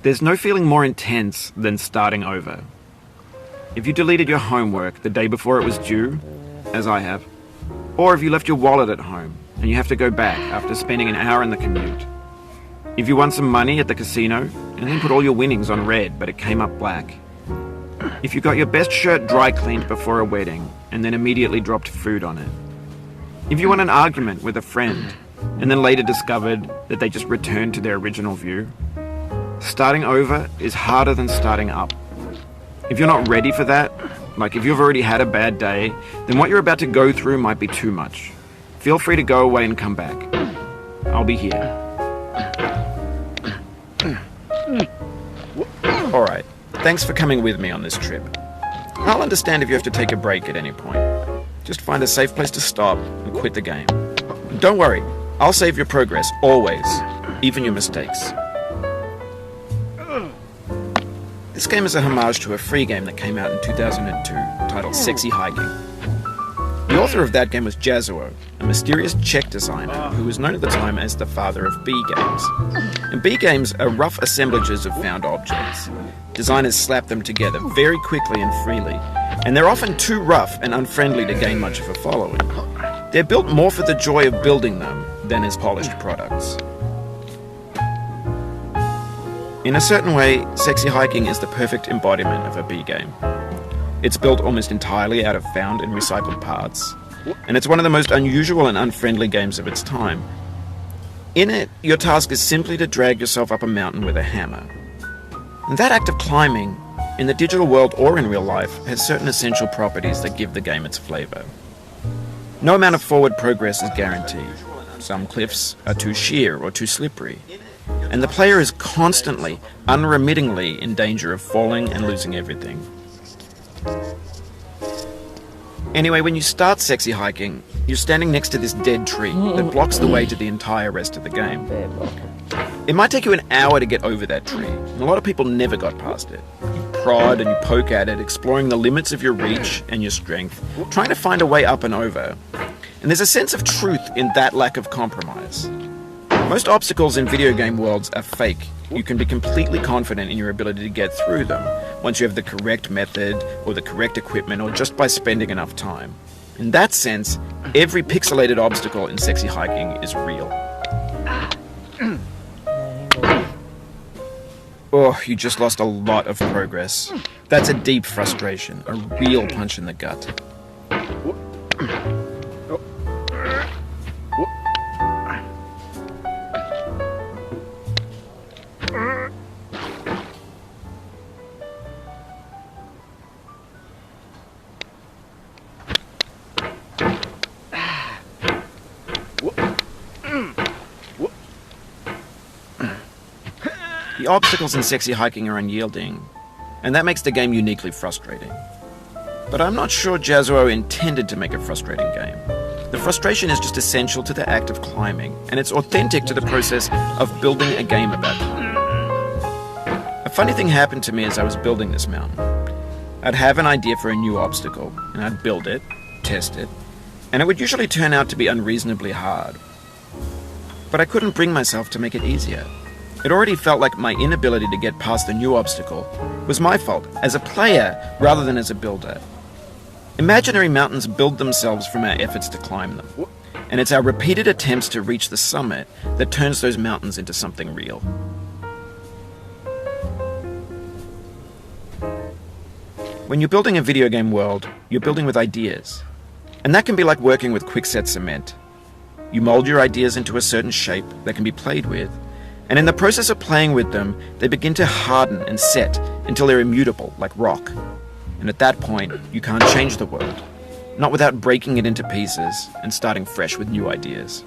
There's no feeling more intense than starting over. If you deleted your homework the day before it was due, as I have, or if you left your wallet at home and you have to go back after spending an hour in the commute. If you won some money at the casino and then put all your winnings on red but it came up black. If you got your best shirt dry cleaned before a wedding and then immediately dropped food on it. If you won an argument with a friend and then later discovered that they just returned to their original view. Starting over is harder than starting up. If you're not ready for that, like if you've already had a bad day, then what you're about to go through might be too much. Feel free to go away and come back. I'll be here. Alright, thanks for coming with me on this trip. I'll understand if you have to take a break at any point. Just find a safe place to stop and quit the game. Don't worry, I'll save your progress, always, even your mistakes. This game is a homage to a free game that came out in 2002, titled Sexy Hiking. The author of that game was Jazuo, a mysterious Czech designer who was known at the time as the father of B games. And B games are rough assemblages of found objects. Designers slap them together very quickly and freely, and they're often too rough and unfriendly to gain much of a following. They're built more for the joy of building them than as polished products. In a certain way, Sexy Hiking is the perfect embodiment of a B game. It's built almost entirely out of found and recycled parts, and it's one of the most unusual and unfriendly games of its time. In it, your task is simply to drag yourself up a mountain with a hammer. And that act of climbing, in the digital world or in real life, has certain essential properties that give the game its flavor. No amount of forward progress is guaranteed. Some cliffs are too sheer or too slippery. And the player is constantly, unremittingly in danger of falling and losing everything. Anyway, when you start Sexy Hiking, you're standing next to this dead tree that blocks the way to the entire rest of the game. It might take you an hour to get over that tree, and a lot of people never got past it. You prod and you poke at it, exploring the limits of your reach and your strength, trying to find a way up and over. And there's a sense of truth in that lack of compromise. Most obstacles in video game worlds are fake. You can be completely confident in your ability to get through them once you have the correct method or the correct equipment or just by spending enough time. In that sense, every pixelated obstacle in Sexy Hiking is real. Oh, you just lost a lot of progress. That's a deep frustration, a real punch in the gut. The obstacles in sexy hiking are unyielding, and that makes the game uniquely frustrating. But I'm not sure Jazzuo intended to make a frustrating game. The frustration is just essential to the act of climbing, and it's authentic to the process of building a game about climbing. A funny thing happened to me as I was building this mountain. I'd have an idea for a new obstacle, and I'd build it, test it, and it would usually turn out to be unreasonably hard. But I couldn't bring myself to make it easier. It already felt like my inability to get past the new obstacle was my fault as a player rather than as a builder. Imaginary mountains build themselves from our efforts to climb them, and it's our repeated attempts to reach the summit that turns those mountains into something real. When you're building a video game world, you're building with ideas. And that can be like working with quickset cement. You mold your ideas into a certain shape that can be played with, and in the process of playing with them, they begin to harden and set until they're immutable, like rock. And at that point, you can't change the world, not without breaking it into pieces and starting fresh with new ideas.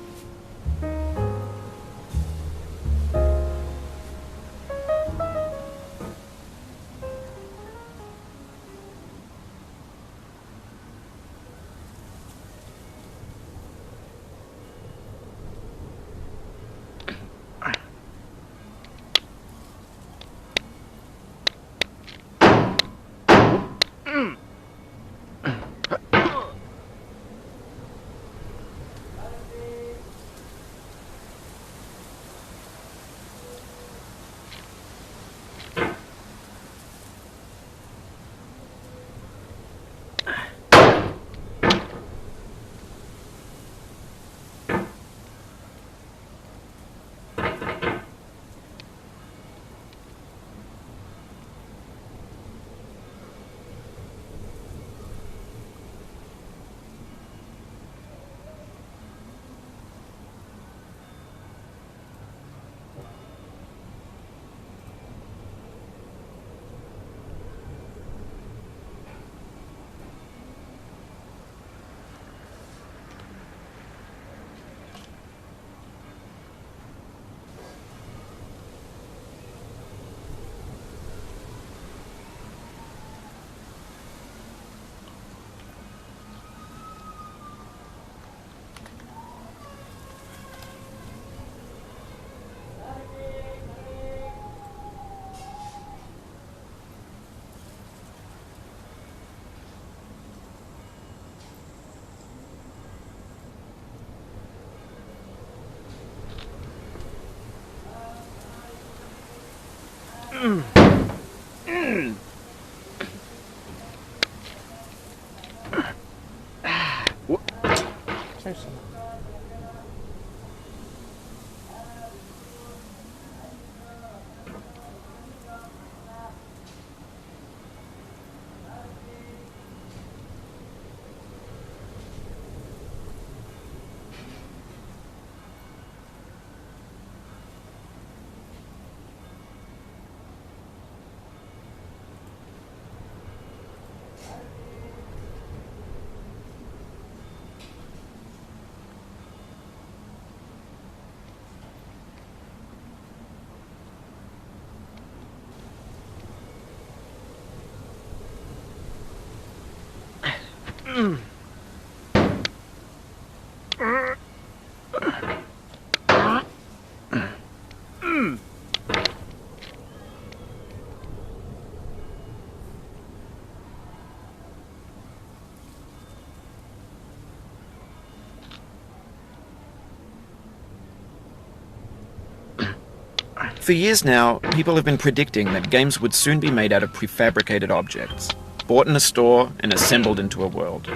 For years now, people have been predicting that games would soon be made out of prefabricated objects, bought in a store and assembled into a world.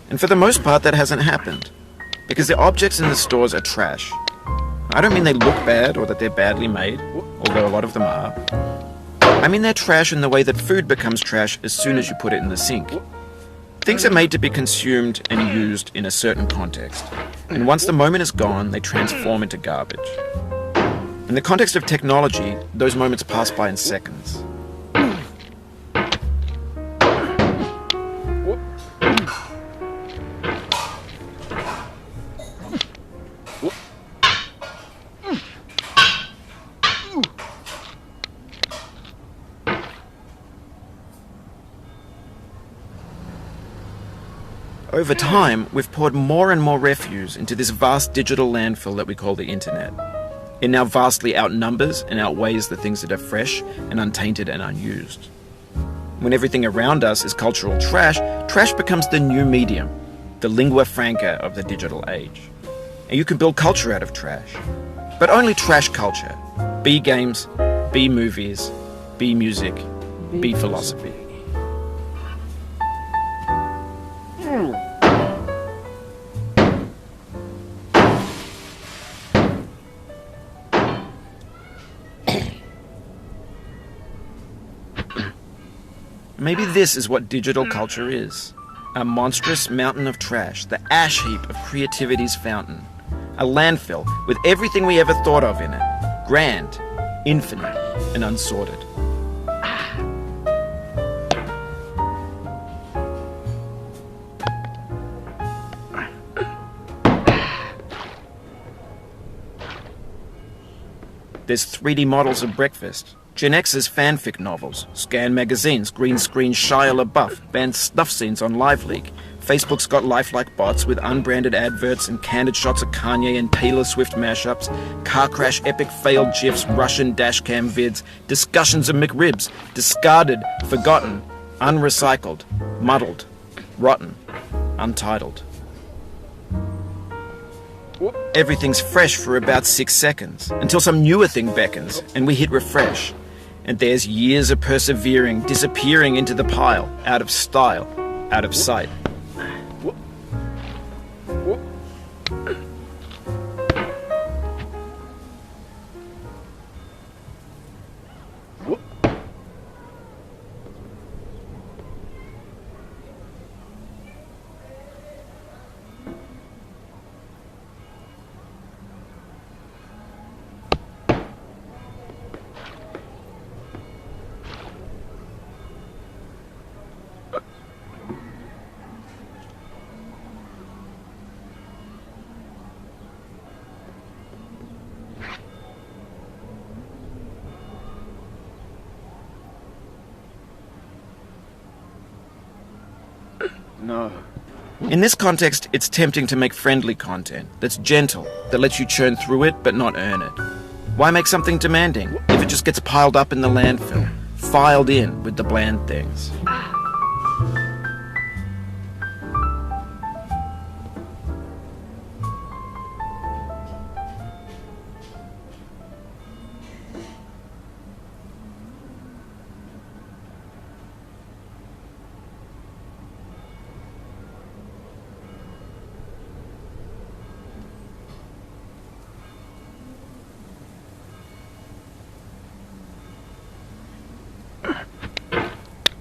And for the most part, that hasn't happened, because the objects in the stores are trash. I don't mean they look bad or that they're badly made, although a lot of them are. I mean they're trash in the way that food becomes trash as soon as you put it in the sink. Things are made to be consumed and used in a certain context, and once the moment is gone, they transform into garbage. In the context of technology, those moments pass by in seconds. over time, we've poured more and more refuse into this vast digital landfill that we call the internet. It now vastly outnumbers and outweighs the things that are fresh and untainted and unused. When everything around us is cultural trash, trash becomes the new medium, the lingua franca of the digital age. And you can build culture out of trash. But only trash culture. Be games, be movies, be music, be philosophy. Maybe this is what digital culture is. A monstrous mountain of trash, the ash heap of creativity's fountain. A landfill with everything we ever thought of in it. Grand, infinite, and unsorted. There's 3D models of breakfast, Gen X's fanfic novels, scan magazines, green screen Shia LaBeouf, banned snuff scenes on LiveLeak. Facebook's got lifelike bots with unbranded adverts and candid shots of Kanye and Taylor Swift mashups, car crash epic failed GIFs, Russian dashcam vids, discussions of McRibs, discarded, forgotten, unrecycled, muddled, rotten, untitled. Everything's fresh for about 6 seconds, until some newer thing beckons, and we hit refresh. And there's years of persevering disappearing into the pile, out of style, out of sight. No. In this context, it's tempting to make friendly content that's gentle, that lets you churn through it but not earn it. Why make something demanding if it just gets piled up in the landfill, filed in with the bland things?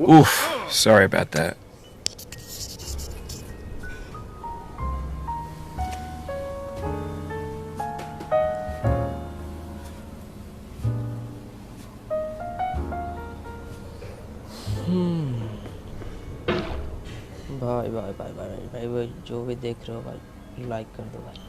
Oof, sorry about that. भाई भाई भाई भाई भाई भाई जो भी देख रहे हो भाई लाइक कर दो भाई।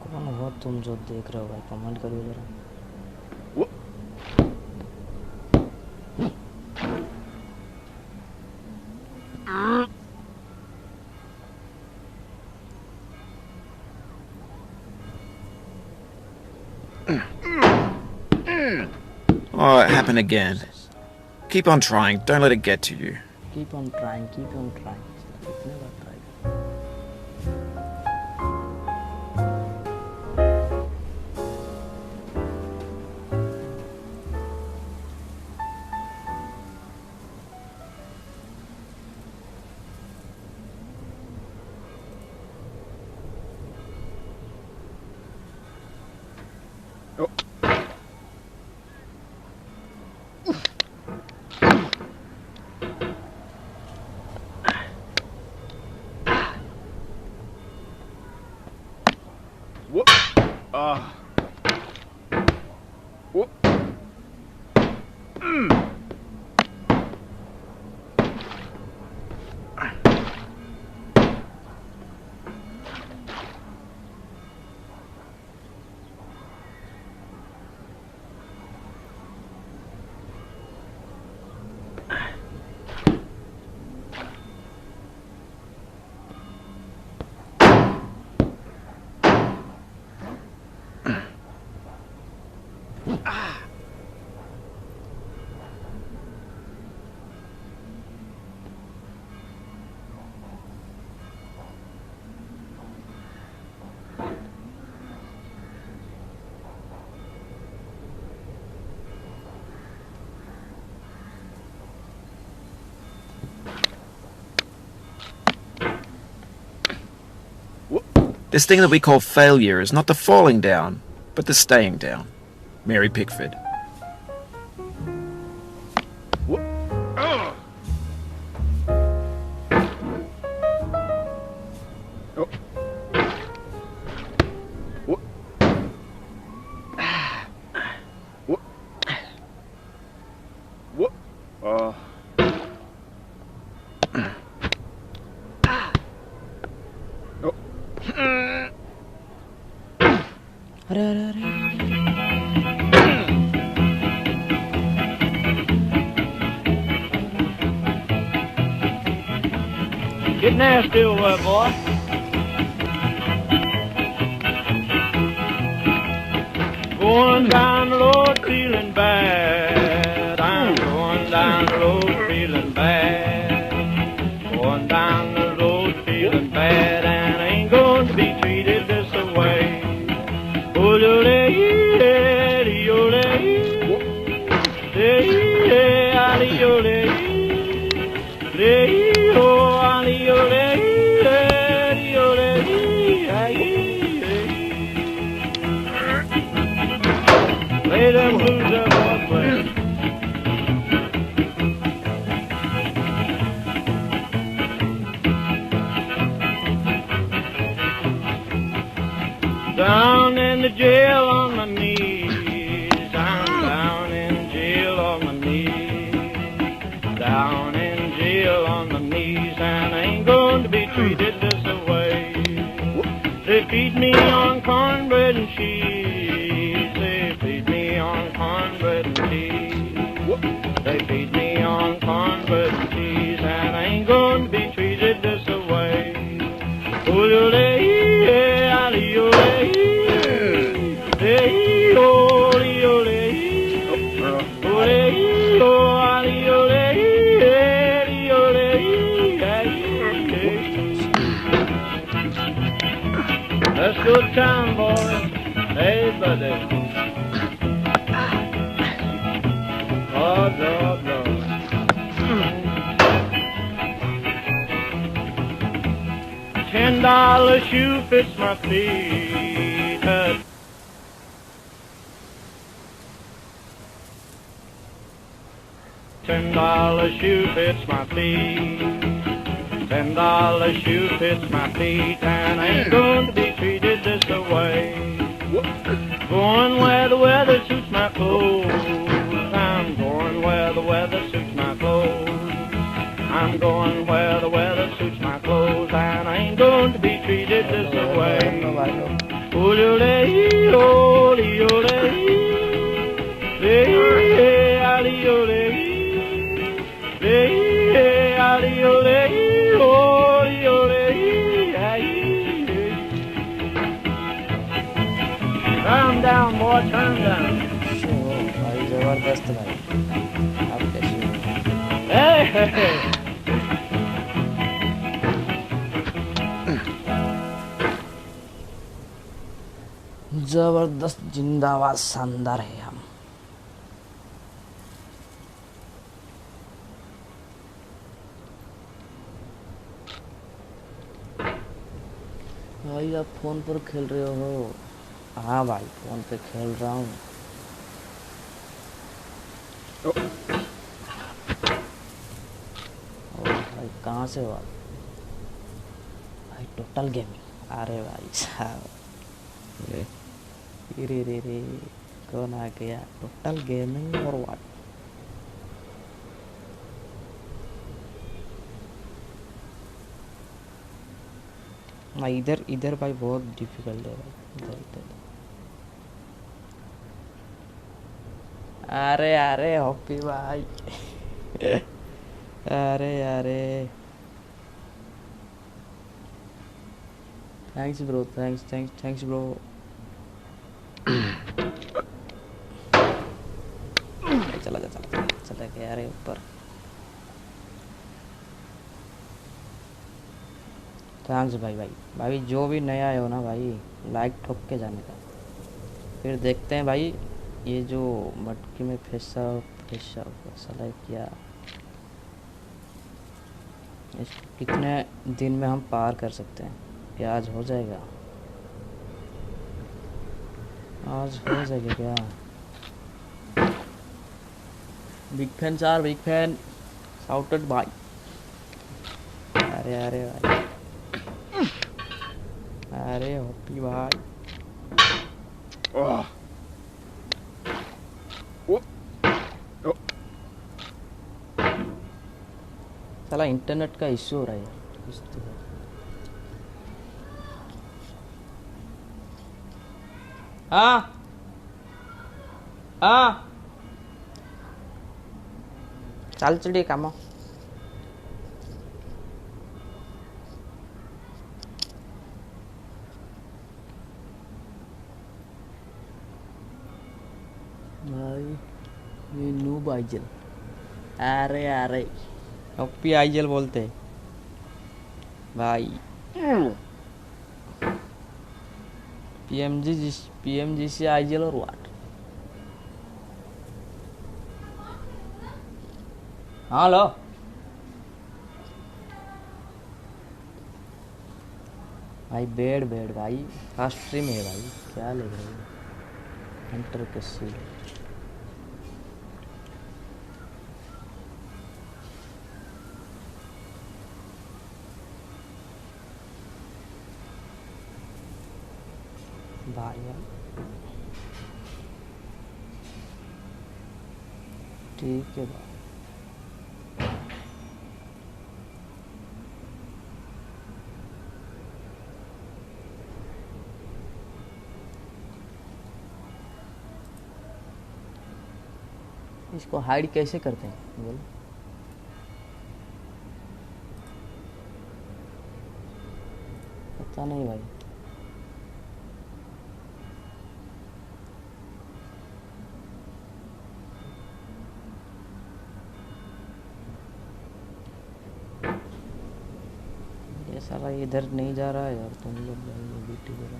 कौन हो तुम जो देख रहे हो भाई, कमेंट करिए जरा। Oh, it happened again. Keep on trying, don't let it get to you. Keep on trying, keep on trying. कितने बार try करें? This thing that we call failure is not the falling down, but the staying down. Mary Pickford. अरे अरे अरे Get nasty over there, boy. Going down the road feeling bad. I'm going down the road feeling bad. Going down the road feeling bad, and I ain't going to be treated this way. Play them blues up, boy, play. Down in the jail on my knees, I'm down in jail on my knees, down in jail on my knees, and I ain't going to be treated this way. They feed me on cornbread and cheese, they feed me on cornbread and cheese, they feed me on cornbread and cheese, and I ain't going to be treated this way. Let's go town, boys. Hey, buddy. Oh, no, no. $10 shoe fits my feet. $10 shoe fits my feet. $10 shoe fits my feet, and I ain't going to be treated this way. Going where the weather suits my clothes. I'm going where the weather suits my clothes. I'm going where the weather suits my clothes, and I ain't going to be treated this way. Turn down, boy, turn down. भाई जबरदस्त भाई आप कैसे Hey, hey, hey. जबरदस्त जिंदाबाद शानदार है हम भाई आप फोन पर खेल रहे हो हाँ भाई फोन पे खेल रहा हूँ भाई कहाँ से हो आप भाई टोटल गेमिंग अरे भाई साहब रे रे रे कौन आ गया टोटल गेमिंग और व्हाट इधर इधर भाई बहुत डिफिकल्ट है भाई इधर इधर अरे अरे हॉपी भाई अरे अरे थैंक्स ब्रो थैंक्स ब्रो चला गया अरे ऊपर थैंक्स भाई जो भी नया है हो ना भाई लाइक ठोक के जाने का फिर देखते हैं भाई ये जो मटकी में फंसा साला क्या इसको कितने दिन में हम पार कर सकते हैं क्या आज हो जाएगा आज हो जाएगा क्या? Big fan sir, big fan, shouted भाई। अरे अरे भाई, अरे होपी भाई। Oh. Oh. Oh. साला इंटरनेट का इश्यू हो रहा है यार, कुछ तो है। हाँ हाँ, चल चलिए काम। भाई ये नूब आइजल, अरे अरे ओपी आइजल बोलते हैं भाई। पीएमजी से आइजल और वाट। हाँ लो, भाई बेड बेड भाई, फर्स्ट स्ट्रीम है भाई, क्या ले रहे हो? हंटर कसी भाई यार, ठीक है भाई। इसको हाइड कैसे करते हैं बोलो? पता नहीं भाई। ये साला इधर नहीं जा रहा है यार, तुम लोग भाई बीटी करो।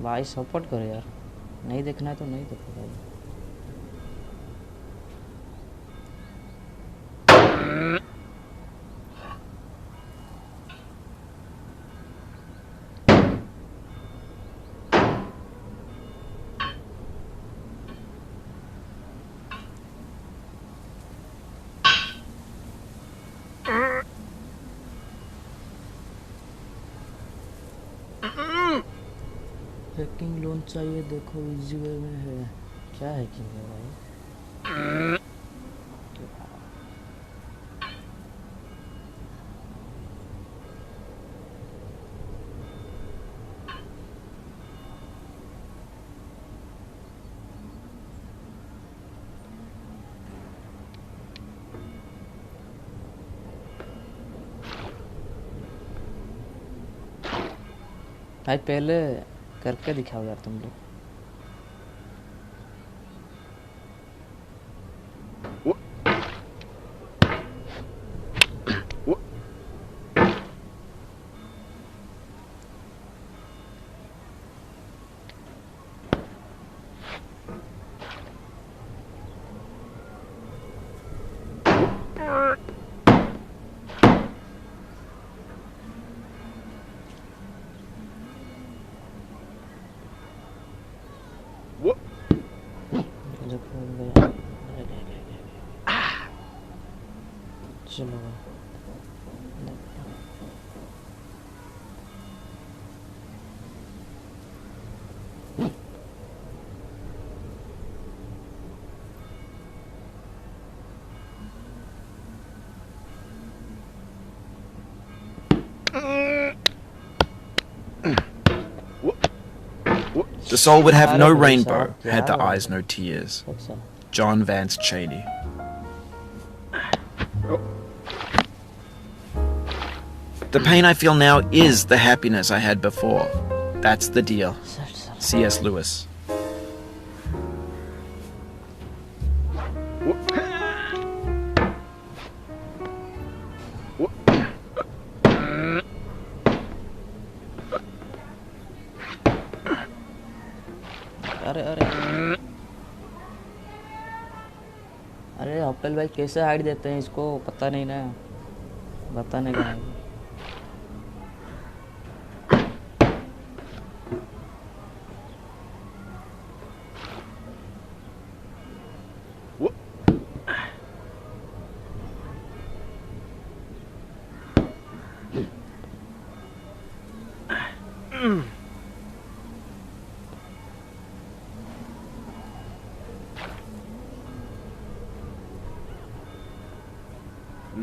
भाई सपोर्ट करो यार, नहीं देखना है तो नहीं देखो भाई। हैकिंग लोन चाहिए, देखो इजी वे में है। क्या हैकिंग है भाई? भाई पहले करके दिखाओ यार तुम लोग। चलो The soul would have no rainbow, had the eyes no tears. John Vance Cheney. The pain I feel now is the happiness I had before. That's the deal. C.S. Lewis. अरे अरे अरे हॉपल भाई कैसे हाइड देते हैं इसको, पता नहीं ना, बताने का है।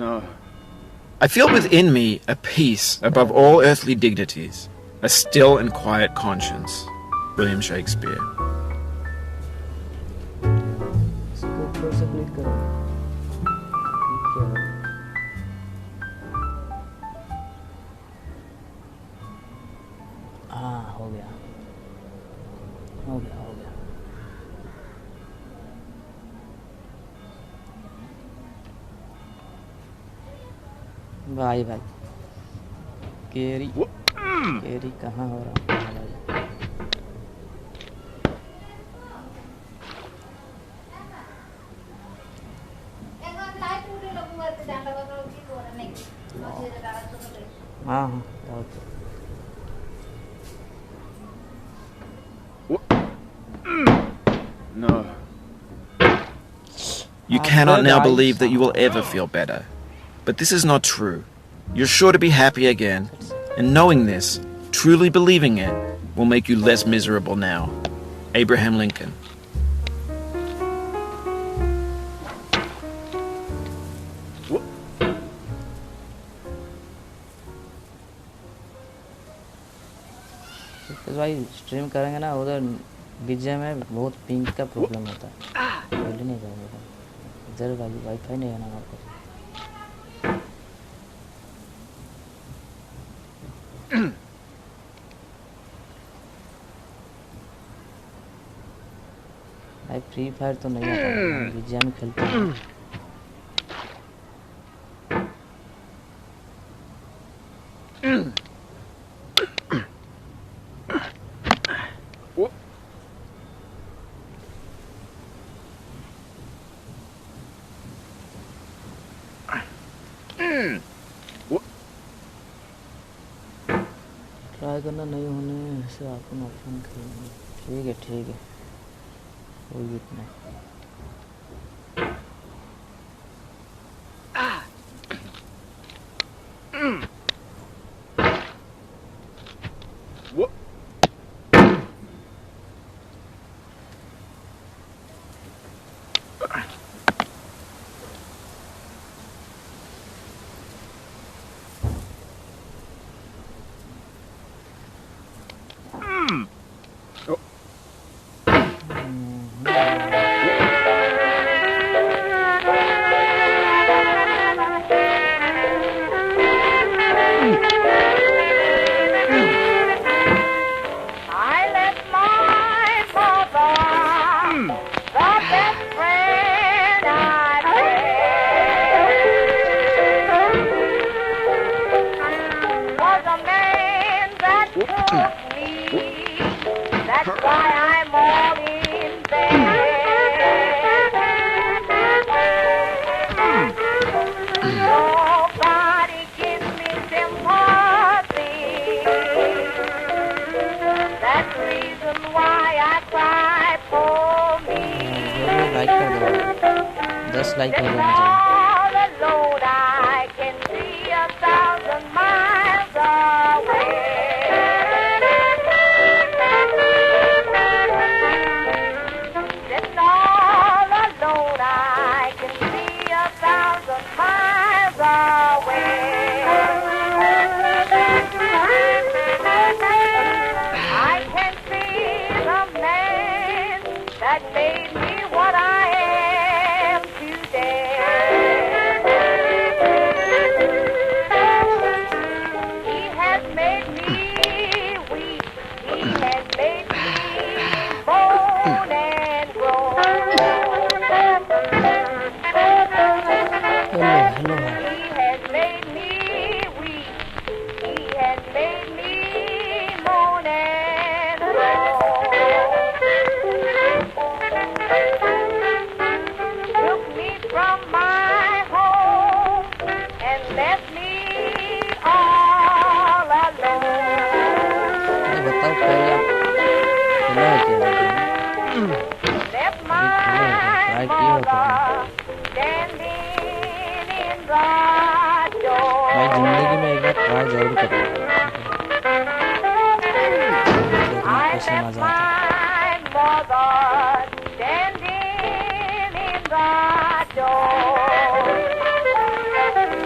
No. I feel within me a peace above all earthly dignities, a still and quiet conscience. William Shakespeare. इसको ऊपर से क्लिक करो ठीक है हाँ हो गया हो गया हो गया भाई भाई केरी केरी कहाँ हो रहा है भाई हाँ हाँ okay No. You cannot now believe that you will ever feel better. But this is not true. You're sure to be happy again, and knowing this, truly believing it, will make you less miserable now. Abraham Lincoln. तो भाई stream करेंगे ना उधर बीजे में बहुत pink का problem होता है पहले नहीं करेंगे इधर भाई वाईफाई नहीं है ना हमारे पास भाई फ्री फायर तो नहीं आता बीजे में खेलते हैं ट्राई करना नहीं होने से आपको ऑप्शन करेंगे ठीक है कोई बात नहीं लाइक हो जाना चाहिए मैं जिंदगी में एक बार ट्राई जरूर करूँगा कैसे मजा आता है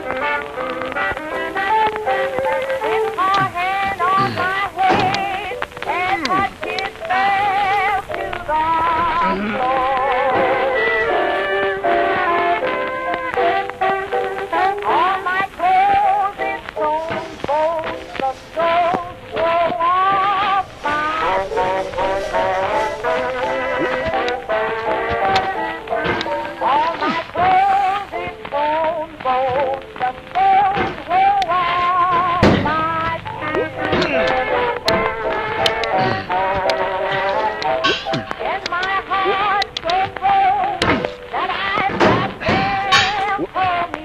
All my clothes is torn, bones, the stones grow off my All my clothes is torn, bones, the stones grow off my In my heart so cold that I've got them for me.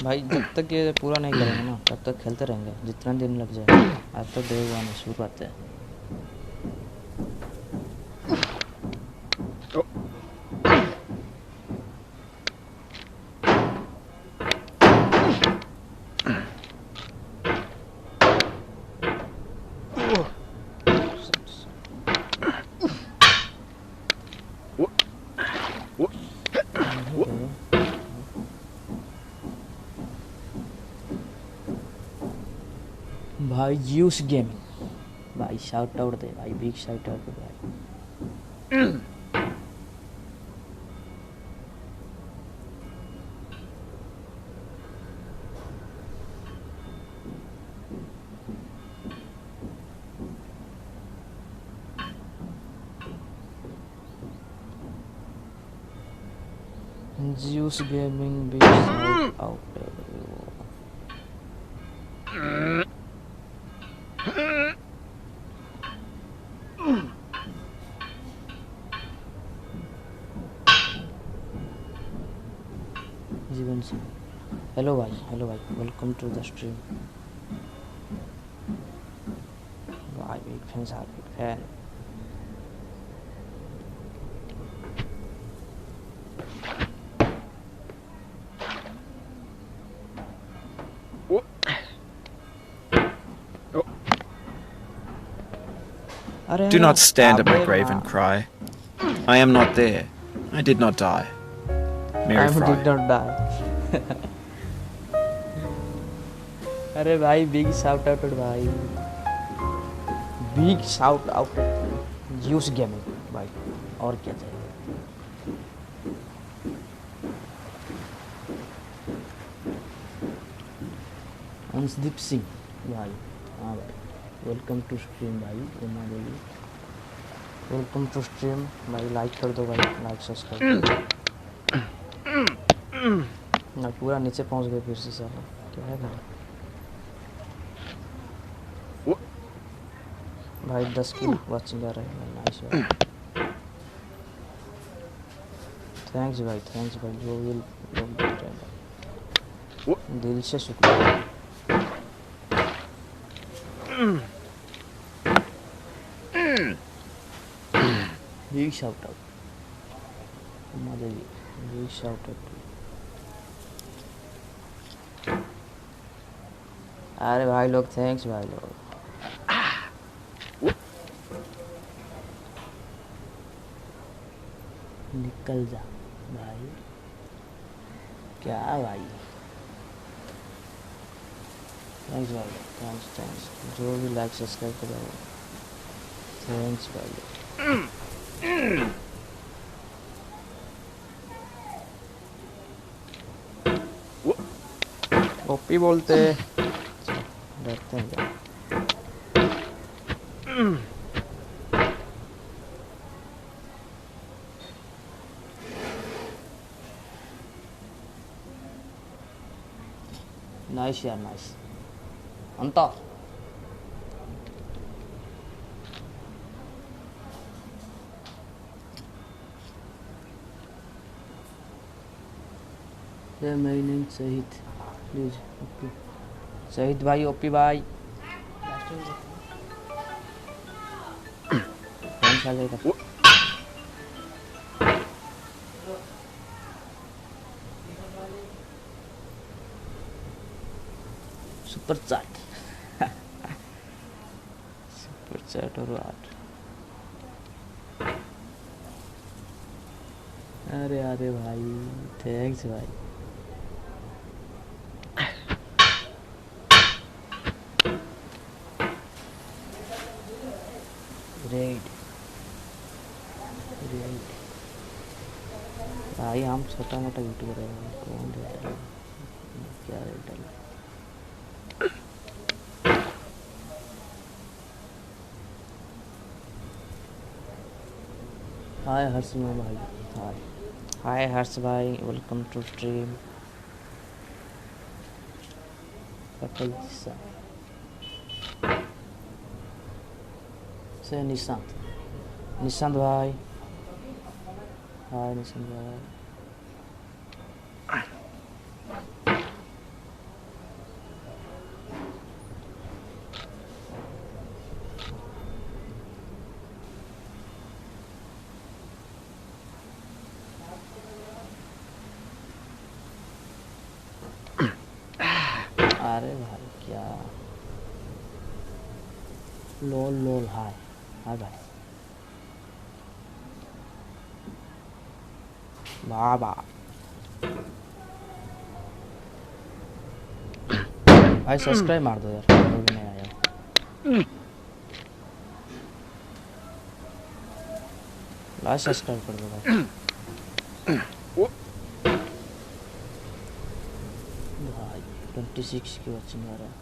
भाई जब तक ये पूरा नहीं करेंगे ना तब तक खेलते रहेंगे जितना दिन लग जाए। आज तो डे 1 शुरुआत है। भाई यूस गेमिंग भाई शाउट आउट दे भाई, बिग शाउट आउट दे भाई। Zeus Gaming big shout out there. Jeevan Singh hello भाई वेलकम टू द स्ट्रीम भाई। बिग फैन साहब, big fan. Do not stand at my grave and cry. I am not there. I did not die. Mary I Fry. did not die. अरे भाई big shout out भाई, big shout out use gaming भाई। और क्या चाहिए? अंशदीप सिंह भाई, हाँ भाई वेलकम टू स्ट्रीम भाई। Uma Devi welcome to stream भाई। लाइक कर दो भाई, लाइक सब्सक्राइब। ना पूरा नीचे पहुंच गए फिर से साला, क्या है भाई? भाई 10 की वाचिंग आ रहा है भाई, नाइस भाई। थैंक्स भाई जो भी लोग देख रहे हैं भाई, दिल से शुक्रिया। Big shout out mother, big shout out. अरे भाई लोग थैंक्स भाई लोग। निकल जा भाई, क्या भाई? थैंक्स भाई, थैंक्स जो भी लाइक सब्सक्राइब कर रहा है, थैंक्स भाई। ओपी बोलते डरते हैं क्या? नाइस यार, नाइस अंता। मैं नहीं शहीद प्लीज ओपी शहीद भाई, ओपी भाई कौन सा लेगा? सुपर चैट सुपर चैट और आठ। अरे भाई थैंक्स भाई। रेड भाई हम छोटा मोटा यूट्यूबर है, कौन रेड डाले, क्या रेड डाले। हाय हर्ष भाई, हाय हाय हर्ष भाई, वेलकम टू स्ट्रीम। पटेल से निशांत, निशांत भाई, हाय निशांत भाई। अरे भाई क्या लोल लोल, हाय हाय भाई, वाह वाह भाई, सब्सक्राइब मार दो यार, कोई भी नहीं आया। लाइक सब्सक्राइब कर दो भाई। भाई 26 की वॉचिंग आ रहा है।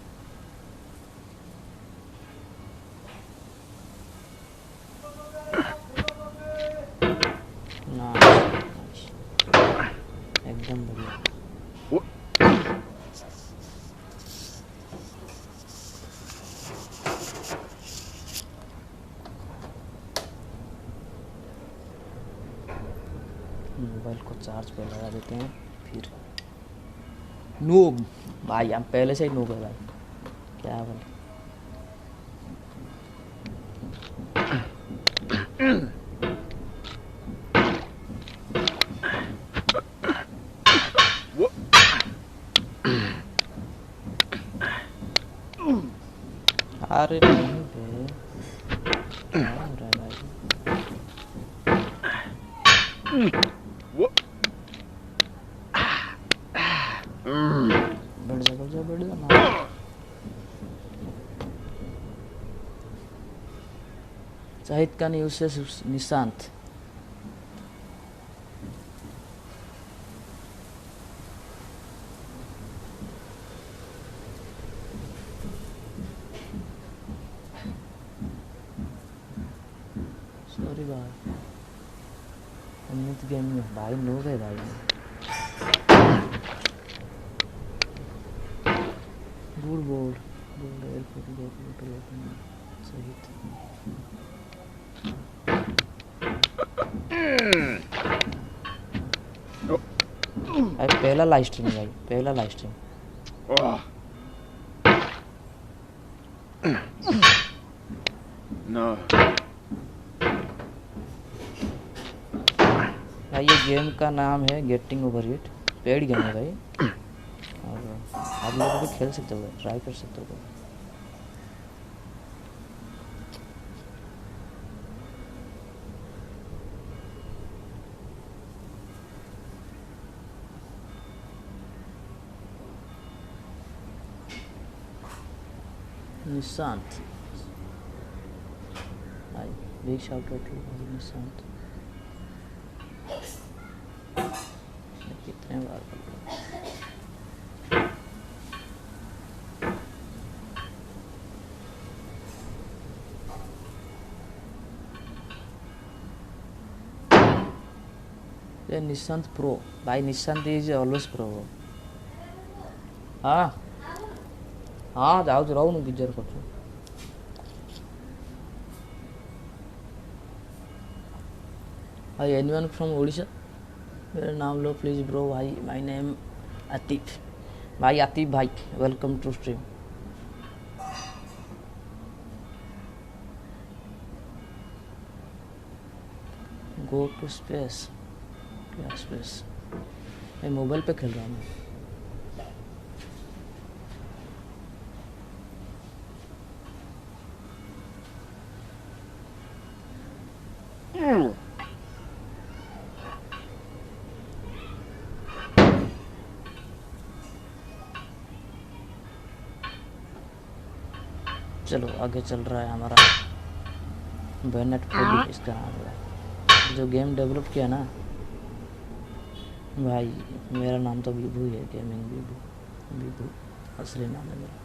नाइस, एकदम बढ़िया। मोबाइल को चार्ज पे लगा देते हैं फिर। नूब भाई, हम पहले से ही नूब है भाई, क्या बोले। अरे नहीं बे, क्या हो रहा है भाई। बैठ जा ना। शाहिद का न्यूज से निशांत। सॉरी भाई, अमित गेम में भाई नो गए भाई। गुड बोल सही भाई, पहला लाइव स्ट्रीम भाई, पहला लाइव स्ट्रीम। No. भाई ये गेम का नाम है getting over it, paid game है भाई, और आप लोग भी खेल सकते हो, ट्राई कर सकते हो। निशांत भाई, big shout out to Nishant. कितने बार ये निशांत प्रो भाई, निशांत इज ऑलवेज प्रो। हाँ हाँ जाओ रहो ना बिजर कर। भाई एनीवन फ्रॉम ओडिशा, मेरा नाम लो प्लीज ब्रो। भाई माय नेम आतिफ भाई, आतिफ भाई welcome to stream. Go to space, क्या स्पेस भाई, मोबाइल पे खेल रहा हूँ मैं। चलो आगे चल रहा है हमारा बैनेट कोडी इसका नाम है भाई। जो गेम डेवलप किया ना भाई, मेरा नाम तो विभू है, गेमिंग विभू, विभू असली नाम है मेरा।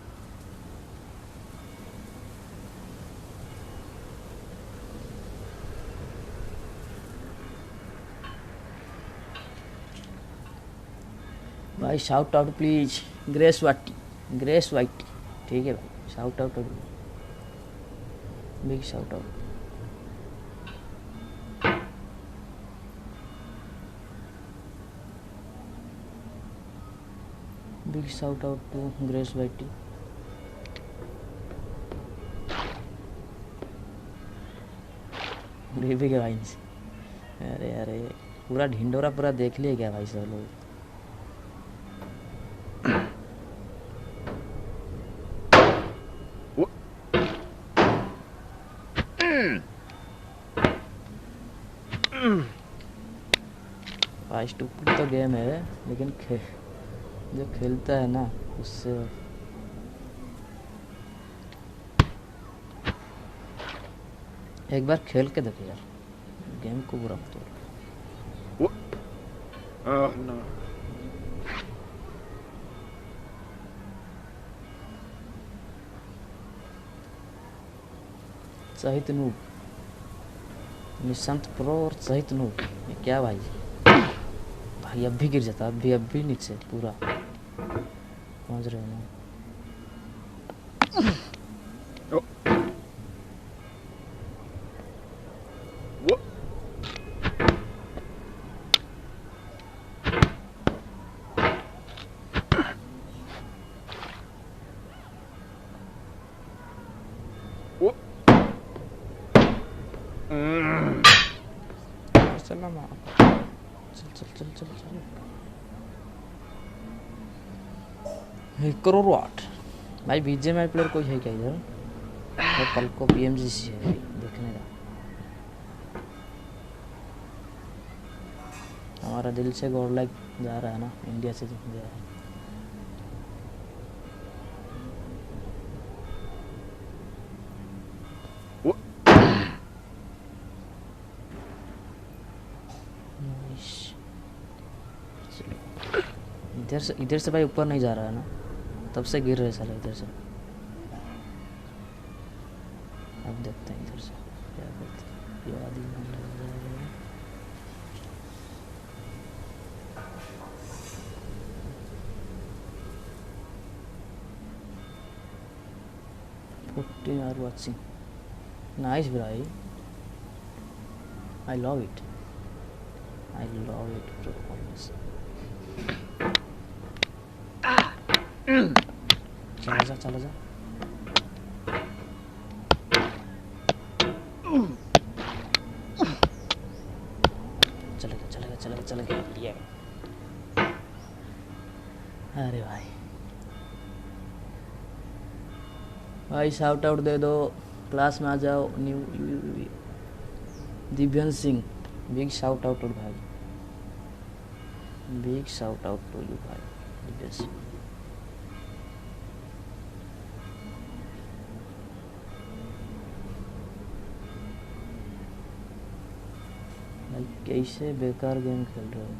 भाई शाउट आउट प्लीज, ग्रेस वाटी, ग्रेस वाइटी, ठीक है भाई, shout out, big shout out. Big shout out to ग्रेस वाइटी। बेबी के भाई से, अरे अरे पूरा ढिंडोरा पूरा देख लिया क्या भाई सब लोग। भाई स्टूपिड तो गेम है, लेकिन जो खेलता है ना उससे एक बार खेल के देखो यार, गेम को बुरा मत बोलो। Oh no. सहित नूब, निशांत प्रो और सहित नूब, ये क्या भाई, भाई अब भी गिर जाता, अब भी नीचे पूरा पहुंच रहे हैं। Oh. What? What? चल ना, चल चल चल चल चल। 1 करोड़ वाट भाई, बीजेएमआई प्लेयर कोई है क्या इधर? तो कल को पीएमजीसी है देखने का। हमारा दिल से गॉड लाइक जा रहा है ना, इंडिया से जा रहा है। इधर से भाई ऊपर नहीं जा रहा है ना, तब से गिर रहे साले इधर से। अब देखते हैं इधर से क्या करते हैं। ये आदि Putting or watching, nice bro, I love it, bro, always. चला जा चलेगा ये। अरे भाई शाउट आउट दे दो, क्लास में आ जाओ। New Divyan Singh, big shout out भाई, big shout out to you भाई दिव्यन सिंह। भाई कैसे बेकार गेम खेल रहे हो,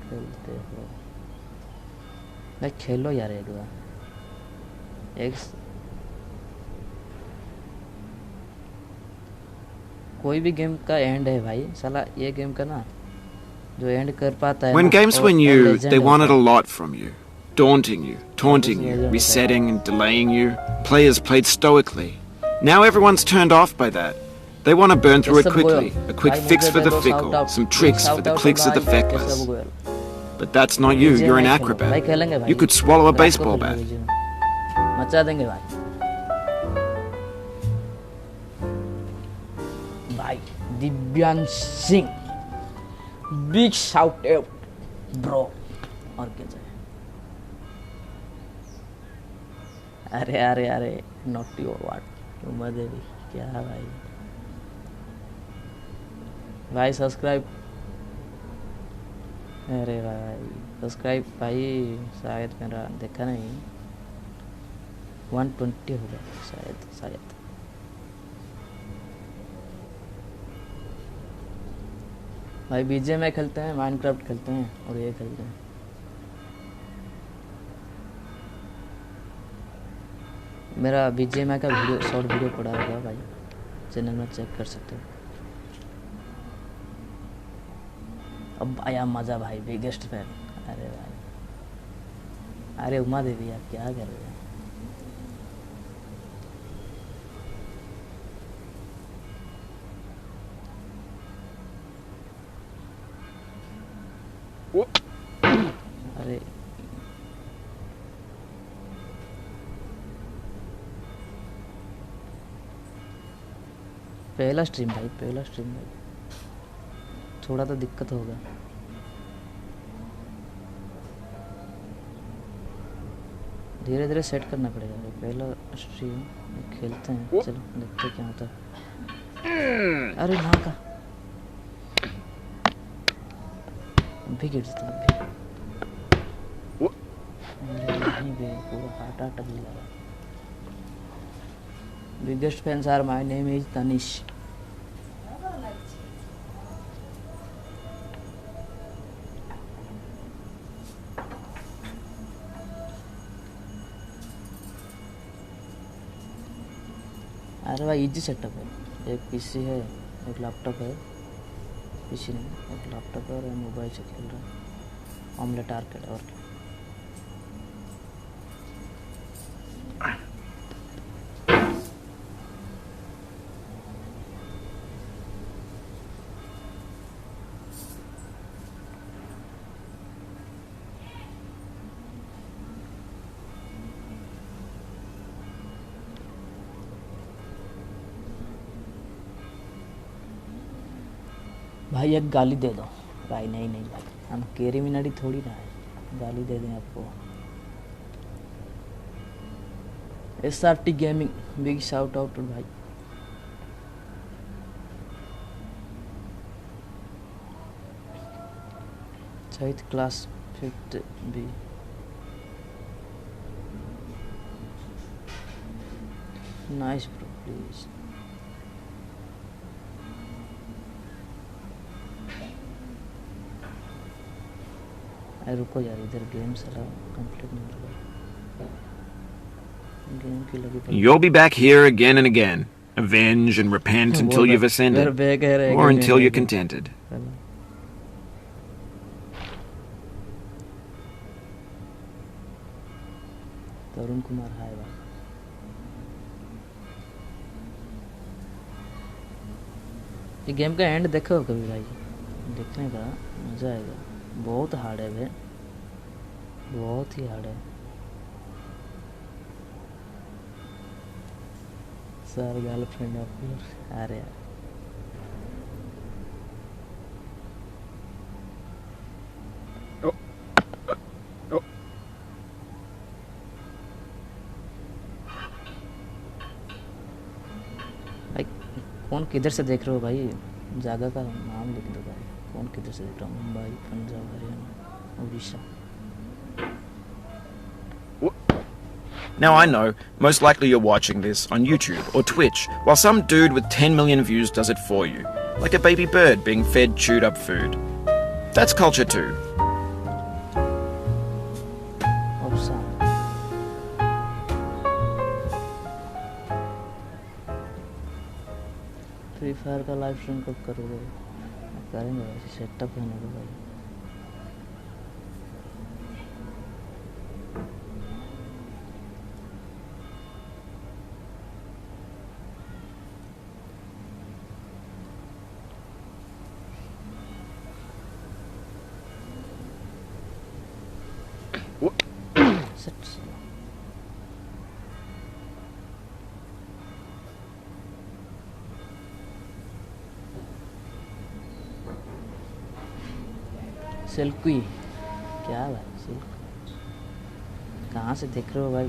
खेलते हो भाई, खेलो यार एक बार। एक कोई भी गेम का एंड है भाई, साला ये गेम का ना जो एंड कर पाता है। When games were new, they wanted a lot from you. Daunting you, taunting you, resetting and delaying you. Players played stoically. Now everyone's turned off by that. They want to burn through it quickly. A quick fix for the fickle, some tricks for the clicks of the feckless. But that's not you, you're an acrobat. You could swallow a baseball bat. मचा देंगे भाई। भाई Divyansh Singh, big shout out bro. और क्या चाहिए? अरे अरे अरे नॉटी और वाट मजे भी क्या भाई। भाई सब्सक्राइब, अरे भाई सब्सक्राइब भाई, शायद मेरा देखा नहीं, 120 हो गया शायद। भाई बीजीएमआई खेलते हैं, माइनक्राफ्ट खेलते हैं और ये खेलते हैं। मेरा बीजीएमआई का वीडियो शॉर्ट वीडियो पड़ा होगा भाई, चैनल में चेक कर सकते हो। अब आया मज़ा भाई, बिगेस्ट फैन। अरे भाई, अरे उमा देवी आप क्या कर रहे हो? अरे पहला स्ट्रीम भाई, पहला स्ट्रीम भाई, थोड़ा तो दिक्कत होगा। धीरे धीरे सेट करना पड़ेगा भाई, पहला स्ट्रीम खेलते हैं, चलो देखते हैं क्या होता है। अरे ना का अभी गिर जाता अभी। नहीं बे, पूरा हार्ट अटैक लगा। Biggest fans are my name is Tanish. अरे भाई इजी सेटअप है, एक पीसी है, एक लैपटॉप है, पीसी नहीं, एक लैपटॉप है और मोबाइल से खेल रहा है ऑमलेट आर्केड। और भाई एक गाली दे दो भाई। नहीं नहीं भाई, हम केरी मिनाडी थोड़ी ना है, गाली दे दें आपको। SRT gaming big shout out भाई। शायद class 5th B. Nice bro please. रुको यार, इधर गेम सारा कंप्लीट नहीं हो रहा, गेम की लगी। You'll be back here again and again. Avenge and repent until you've ascended, or until you're contented. तरुण कुमार हाय भाई। ये गेम का एंड देखो कभी भाई, देखने का मजा आएगा। बहुत हार्ड है भाई, बहुत ही हार्ड है। सर गर्लफ्रेंड ऑफ अरे यार भाई, कौन किधर से देख रहे हो भाई? जगह का नाम लिख दो भाई, कौन किधर से देख रहा हूँ? Mumbai, Punjab, Haryana, Orissa. Now I know, most likely you're watching this on YouTube or Twitch, while some dude with 10 million views does it for you, like a baby bird being fed chewed up food. That's culture too. Free fire का live stream कब करोगे? करेंगे वैसे, setup होने दो भाई। Silkie क्या भाई? सिल्क कहाँ से देख रहे हो भाई?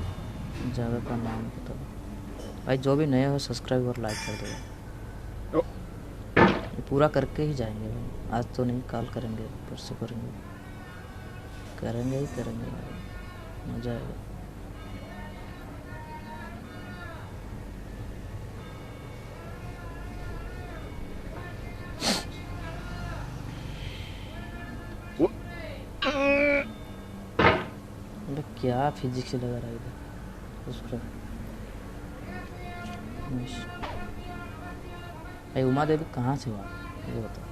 जगह का नाम बताओ भाई। जो भी नए हो सब्सक्राइब और लाइक कर दो। ये पूरा करके ही जाएंगे भाई, आज तो नहीं, कल करेंगे, परसों करेंगे, करेंगे ही करेंगे भाई, मज़ा आएगा। अरे क्या फिजिक्स लगा रहा है इधर उस पर। भाई उमा देवी कहाँ से हुआ ये बताओ।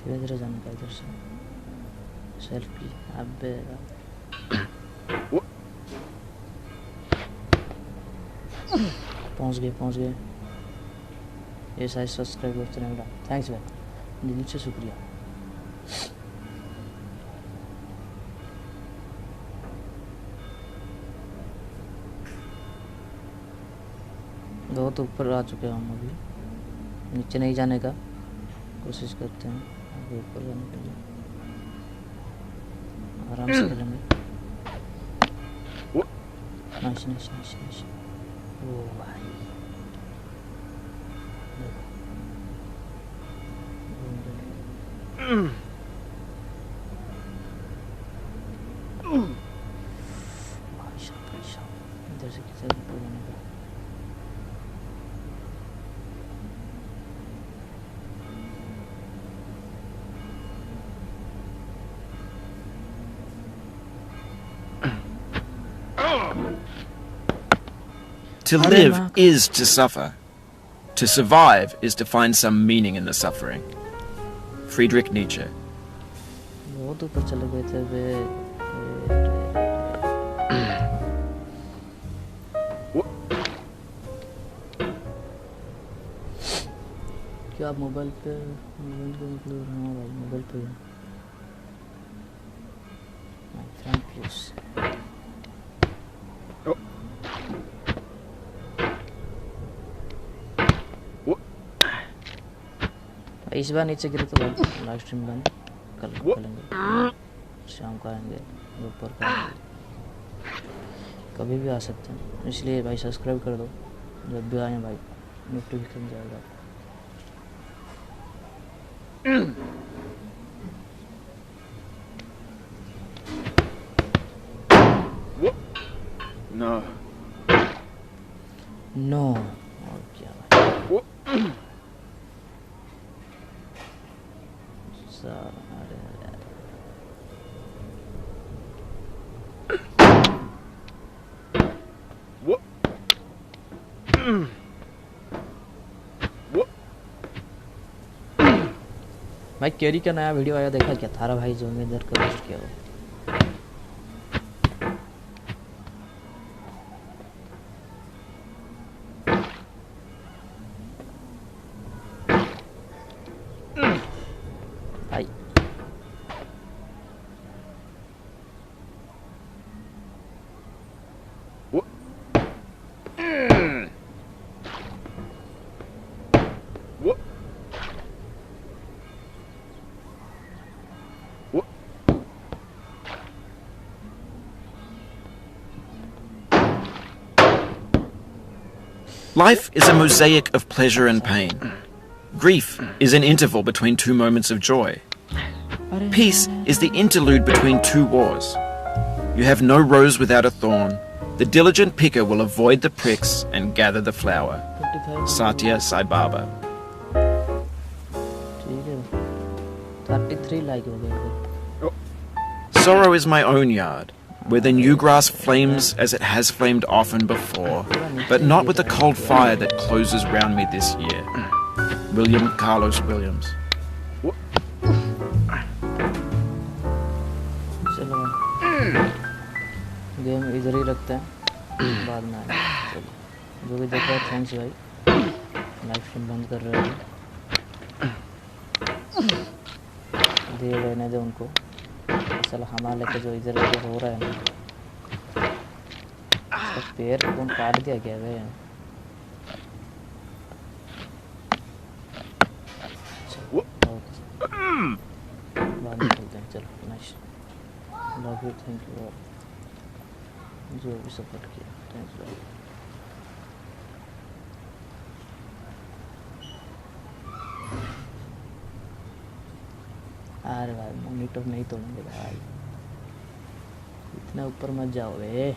धीरे धीरे जाने का इधर से सेल्फी। अबे पहुंच गए ये साइज सब्सक्राइब करते रहेगा। थैंक्स भाई दिल से शुक्रिया। बहुत ऊपर आ चुके हैं हम अभी, नीचे नहीं जाने का कोशिश करते हैं, आगे ऊपर जाने के लिए आराम से खेलेंगे। नाइस। ओ भाई भाई साहब इधर से किधर ऊपर जाने का। To live is to suffer. To survive is to find some meaning in the suffering. Friedrich Nietzsche. बहुत ऊपर चले गए थे वे। क्या आप मोबाइल पे मतलब हाँ भाई मोबाइल पे माय फ्रेंड प्लीज। इस बार नीचे गिरे तो लाइव स्ट्रीम बंद कल करेंगे, शाम को आएंगे, दोपहर को आएंगे, कभी भी आ सकते हैं। इसलिए भाई सब्सक्राइब कर दो, जब भी आए भाई नोटिफिकेशन जाएगा। नो और क्या भाई भाई कैरी का नया वीडियो आया देखा क्या थारा भाई जो मैं इधर का पोस्ट किया वो। भाई Life is a mosaic of pleasure and pain. Grief is an interval between two moments of joy. Peace is the interlude between two wars. You have no rose without a thorn. The diligent picker will avoid the pricks and gather the flower. Satya Sai Baba. ठीक है 33 like हो गए। Sorrow is my own yard, where the new grass flames as it has flamed often before, but not with the cold fire that closes round me this year. William Carlos Williams. चलो game इधर ही रखते हैं, बाद में आएंगे। चलो जो भी देख रहा है थैंक्स भाई, लाइव स्ट्रीम बंद कर रहे हैं, दिए रहने दे उनको। चलो हमारे लेके जो इधर हो रहा है ना, उसका पैर कौन काट दिया क्या है। बाद में चलते हैं। चलो nice, love you, thank you जो भी सपोर्ट किया, थैंक्स भाई। अरे भाई मॉनिटर नहीं तोड़ेंगे भाई, इतना ऊपर मत जाओ बे।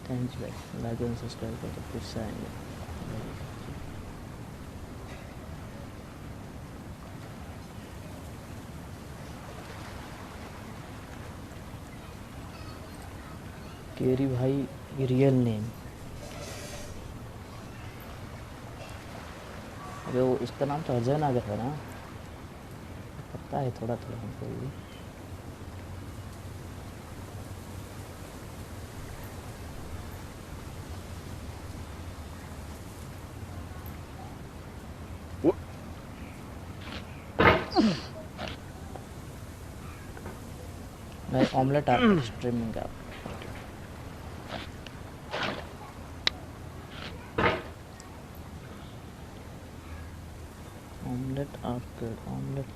थैंक्स भाई, लाइक एंड सब्सक्राइब कर दो, फिर से आएंगे। केरी भाई रियल नेम, अरे वो उसका नाम तो अजय नागर है ना, पता है थोड़ा थोड़ा हमको भी। भाई ऑमलेट आप स्ट्रीमिंग का ऑमलेट आर्केड, ऑमलेट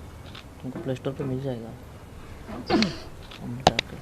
तुमको प्ले स्टोर पे मिल जाएगा। ऑमलेट आर्केड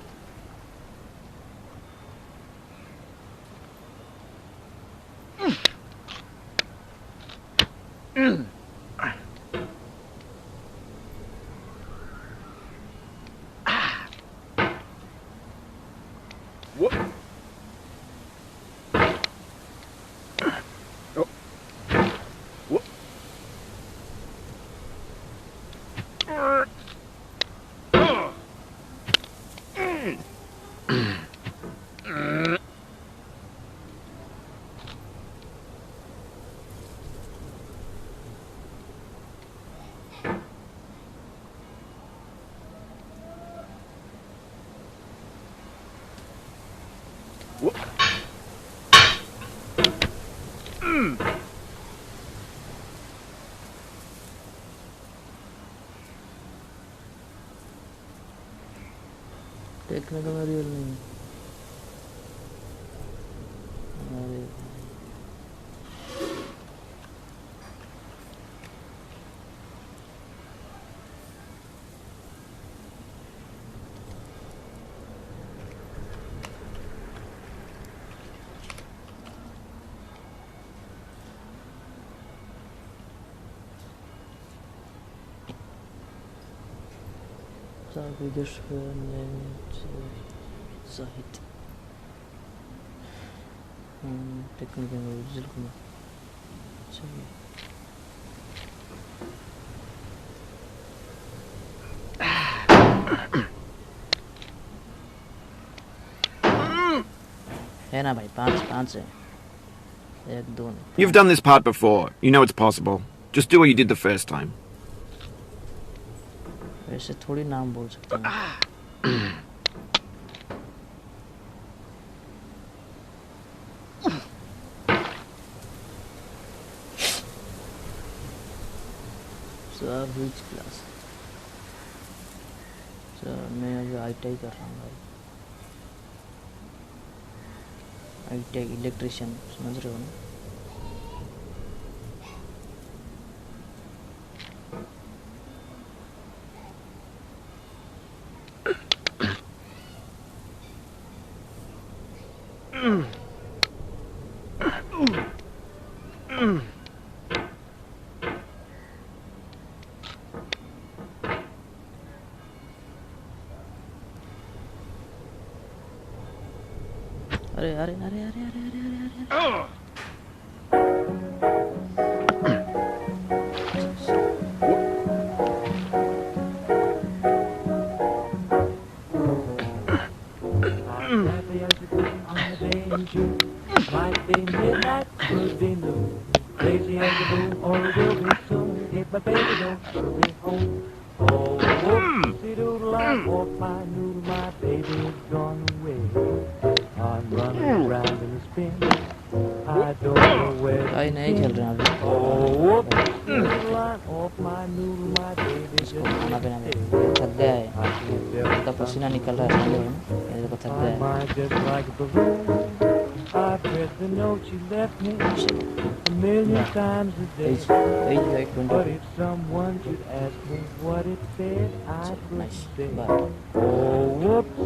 देखने का रियल नहीं। अरे biggest Zahid टेक्निकल ओरिजिनल को चाहिए। है ना भाई, पांच है, एक दो। You've done this part before. You know it's possible. Just do what you did the first time. वैसे थोड़ी नाम बोल सकते हैं। Sir which class? सर मैं अभी आईटीआई कर रहा हूँ भाई, आईटीआई इलेक्ट्रिशियन, समझ रहे हो ना? अरे अरे अरे अरे अरे अरे अरे अरे Might be midnight, could be noon, crazy as a moon, or it will be soon. If my baby don't hurry home. Oh, whoopsie-doodle, I walk my noodle, my baby is gone away. I'm running around in a spin, I don't know where. भाई नहीं खेल रहे हैं अभी। Oh, whoopsie-doodle, I walk my noodle, my baby is gone खाना पीना में थक गया है, इनका पसीना निकल रहा है, मेरे को थक गया है। just like a balloon. I've read the note you left me a million times a day. But if someone should ask me what it said, I would say, oh, whoops.